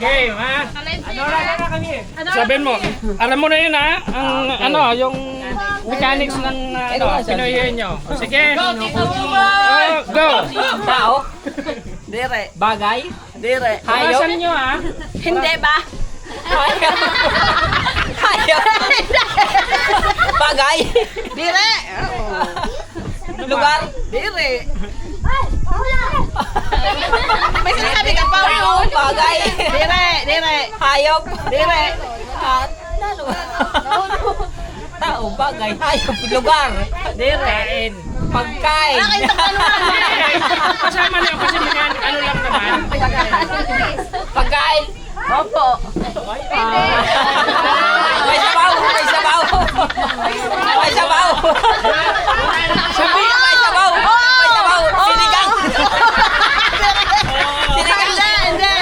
Game, ha? Ano kami? Sabihin mo, alam mo na yun, ha? Ang, yung mechanics ng, Pinoy nyo. Sige. Go! Tao? Dire. Bagay? Dire. Hayop? Asan nyo, ha? Hindi ba? Hayop? Hayop? Bagay? Dire. Lugar? Dire. May sinasabi ka pa. Tao? Bagay? Dire. Dire. Hayop? Dire. Tao, bagay, hayop, lugar. Dire. Pagkain. Kasama na yun kasi ano lang naman. Pagkain. Opo. May sabaw. May sabaw. May sabaw. Sabi, may sabaw. May sabaw. Sinigang. Sinigang. Hindi.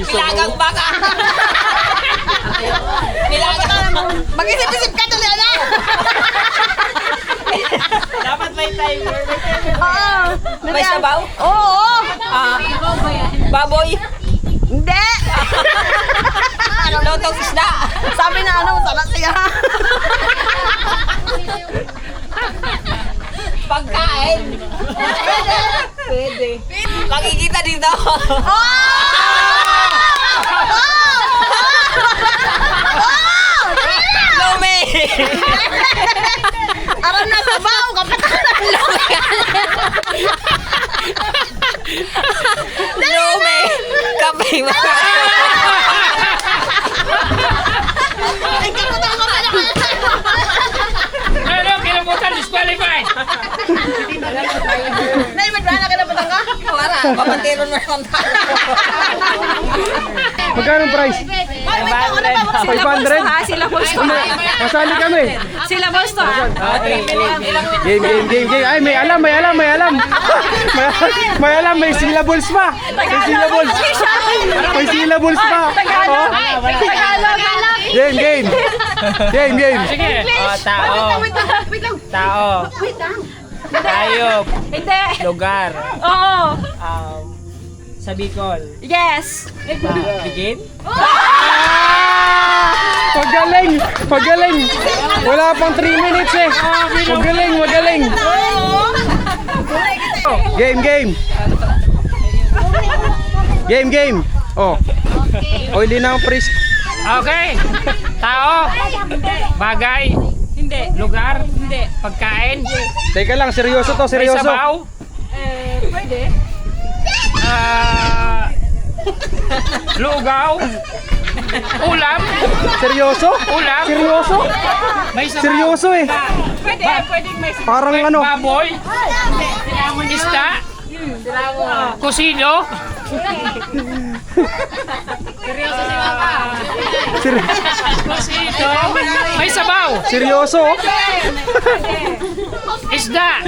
Nilagang baka. Nilagang. Mag-isip-isip ka tuloy na. Dapat may timer. Oo. May sabaw? Oo. Baboy? Hindi. Lotong isda. Sabi na sarap siya. Pagkain. Pwede. Makikita dito. Lumi. Aram na sabaw. Kapatanan. Lumi. Kape. Ano, kinabutan, disqualified. Naimad-rana ka na ba ka? Wala. Papantiro na naman tayo. Magkano ang price? 500? Sila boss to. Masali kami. Sila boss to. Game. Ay, may alam. May syllables pa. May syllables pa. Tagalog. Game. Sige. Tao. Tao. Hayop. Hindi. Lugar. Oo. Sa Bicol. Yes. Begin? Pagaling. Wala pang 3 minutes eh. Magaling. Game. Oh. Oily na ang priest. Okay. Tao. Bagay. Hindi. Lugar. Hindi. Pagkain. Teka lang, seryoso to, May seryoso. sabaw. Pwede. Lugaw. Ulam. Seryoso? Ulam. Seryoso? May sabaw. Seryoso eh. Pwede may Parang ano. Baboy. Isda. Kusino. Kusino. May sabaw. Seryoso? Isda.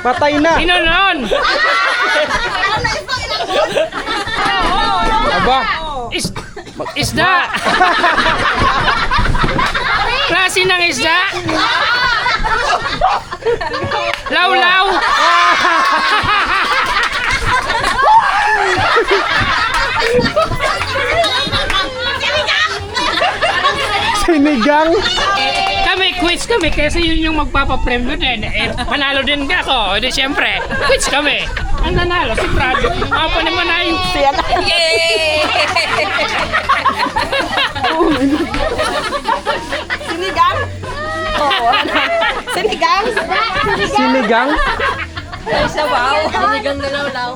Patay na. Inonon. Aba. Isda. Klase ng isda. Lawlaw. Sinigang. Quiz kami kasi yun yung magpapapremyo din. Panalo din ka ako. Di siyempre, quiz kami. Ang nanalo, si Prado. Ako naman na yung... Yay! Sinigang? Oo. Sinigang? Sinigang? May sabaw. Sinigang na lawlaw.